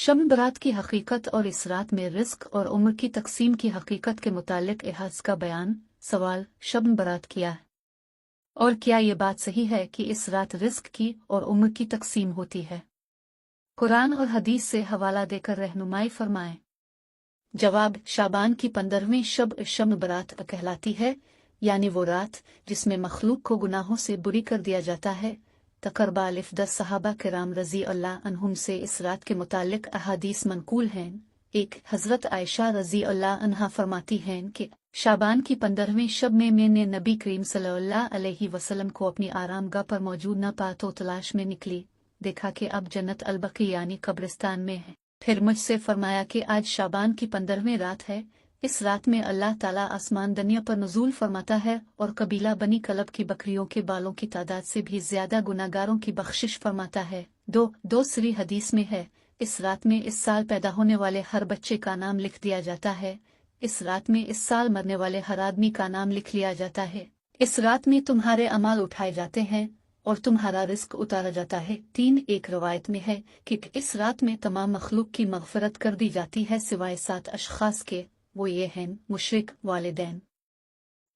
शब बरात की हकीकत और इस रात में रिस्क और उम्र की तकसीम की हकीकत के मुतालिक इहाज का बयान। सवाल, शब बरात क्या है और क्या ये बात सही है कि इस रात रिस्क की और उम्र की तकसीम होती है? कुरान और हदीस से हवाला देकर रहनुमाई फरमाएं। जवाब, शाबान की 15वीं शब बरात कहलाती है, यानी वो रात जिसमें मखलूक को गुनाहों से बुरी कर दिया जाता है। तकरबा अलिफ 10 सहाबा किराम रजी अल्लाह अन्हुम से इस रात के मुतालिक अहादीस मनकूल हैं। एक, हजरत आयशा रजी अल्लाह अन्हा फरमाती हैं कि शाबान की 15वीं शब में मैंने नबी करीम सल्लल्लाहु अलैहि वसल्लम को अपनी आरामगाह पर मौजूद न पा तो तलाश में निकली, देखा कि अब जन्नत अलबकी यानी कब्रिस्तान में है। फिर मुझसे फरमाया कि आज शाबान की 15वीं रात है। इस रात में अल्लाह ताला आसमान दुनिया पर नुज़ूल फरमाता है और कबीला बनी कलब की बकरियों के बालों की तादाद से भी ज्यादा गुनाहगारों की बख्शिश फरमाता है। दूसरी हदीस में है, इस रात में इस साल पैदा होने वाले हर बच्चे का नाम लिख दिया जाता है। इस रात में इस साल मरने वाले हर आदमी का नाम लिख लिया जाता है। इस रात में तुम्हारे अमाल उठाए जाते हैं और तुम्हारा रिस्क उतारा जाता है। 3, एक रवायत में है कि इस रात में तमाम मखलूक की मग़फ़िरत कर दी जाती है सिवाय 7 अशख़ास के। वो ये हैं, मुशरिक, वालिदैन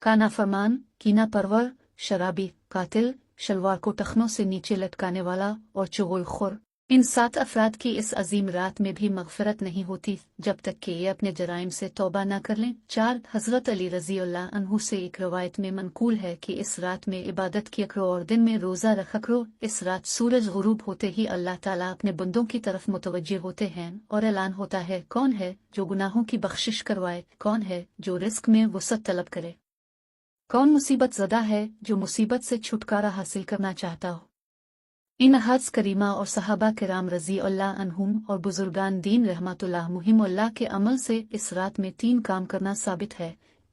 का नाफरमान, कीना परवर, शराबी, कातिल, शलवार को टखनों से नीचे लटकाने वाला और चुगलखोर। इन 7 अफराद की इस अजीम रात में भी मग़फ़िरत नहीं होती जब तक कि ये अपने जराइम से तौबा न कर लें। 4, हज़रत अली रज़ी अल्लाह अन्हु से एक रवायत में मनकूल है कि इस रात में इबादत किया करो और दिन में रोज़ा रखा करो। इस रात सूरज गुरूब होते ही अल्लाह ताला अपने बंदों की तरफ मुतवज्जे होते हैं और ऐलान होता है, कौन है जो गुनाहों की बख्शिश करवाए, कौन है जो रिस्क में वुसअत तलब करे, कौन मुसीबत ज़दा है जो मुसीबत से छुटकारा हासिल करना चाहता हो। इन हज करीमा और सहाबा किराम रजी अल्लाह अन्हुम और बुजुर्गान दीन रहमतुल्लाह मुहिमुल्लाह के अमल से इस रात में 3 काम करना साबित है।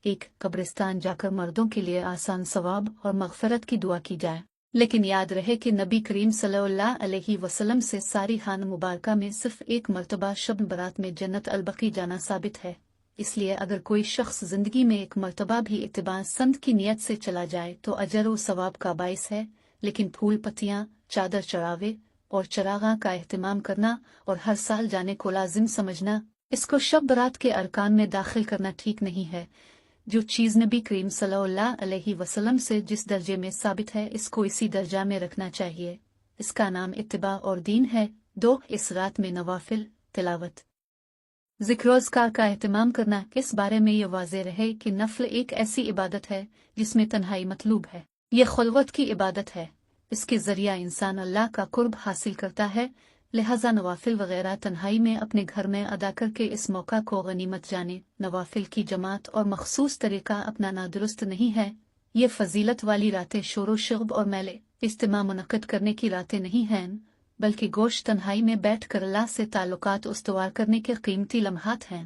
1, कब्रिस्तान जाकर मर्दों के लिए आसान सवाब और मग़फ़िरत की दुआ की जाए। लेकिन याद रहे कि नबी करीम सल्लल्लाहु अलैहि वसल्लम से सारी खान मुबारका में सिर्फ एक मरतबा शब बरात में जन्नत अलबकी जाना साबित है। इसलिए अगर कोई शख्स जिंदगी में एक मरतबा भी इत्तिबा संत की नियत से चला जाए तो अजर व सवाब का बाइस है। लेकिन फूल पत्तियां, चादर चढ़ावे और चरागा का एहतमाम करना और हर साल जाने को लाजिम समझना, इसको शब बरात के अरकान में दाखिल करना ठीक नहीं है। जो चीज़ नबी करीम सल्लल्लाहु अलैहि वसल्लम से जिस दर्जे में साबित है इसको इसी दर्जा में रखना चाहिए। इसका नाम इत्तिबा और दीन है। 2, इस रात में नवाफिल, तिलावत, ज़िक्र-ओ-अज़कार का एहतमाम करना। इस बारे में ये वाज़ेह रहे कि नफ़ल एक ऐसी इबादत है जिसमें तन्हाई मतलूब है। ये खुलवत की इबादत है, इसके ज़रिया इंसान अल्लाह का कुर्ब हासिल करता है। लिहाजा नवाफिल वगैरह तन्हाई में अपने घर में अदा करके इस मौका को गनीमत जाने। नवाफिल की जमात और मखसूस तरीका अपनाना दुरुस्त नहीं है। ये फजीलत वाली रातें शोर शब और मेले इज्तिमा मुनक़्क़िद करने की रातें नहीं हैं, बल्कि गोश तन्हाई में बैठ कर अल्लाह से ताल्लुकात उस्तवार करने के कीमती लम्हात हैं।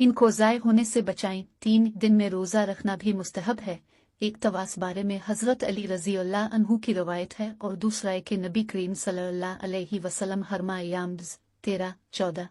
इनको ज़ाय होने से बचाएं। 3, दिन में रोज़ा रखना भी मुस्तहब है। एक तवास बारे में हज़रत अली रज़ी अल्लाह अन्हु की रवायत है और दूसरा है कि नबी करीम सल्लल्लाहु अलैहि वसल्लम हरमा अय्याम 13, 14,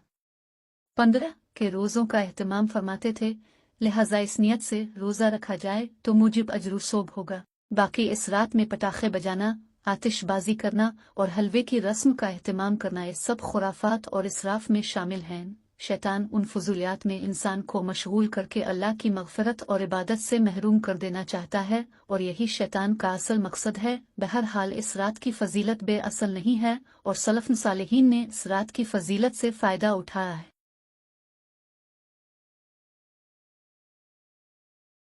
15 के रोज़ों का एहतमाम फरमाते थे। लिहाजा इस नियत से रोज़ा रखा जाए तो मुजिब अजर सोब होगा। बाकी इस रात में पटाखे बजाना, आतिशबाजी करना और हलवे की रस्म का एहतमाम करना, ये सब खुराफात और इसराफ में शामिल हैं। शैतान उन फजूलियात में इंसान को मशगूल करके अल्लाह की मग़फ़िरत और इबादत से महरूम कर देना चाहता है और यही शैतान का असल मकसद है। बहरहाल इस रात की फजीलत बेअसल नहीं है और सलफ़ सालिहीन ने इस रात की फजीलत से फ़ायदा उठाया है।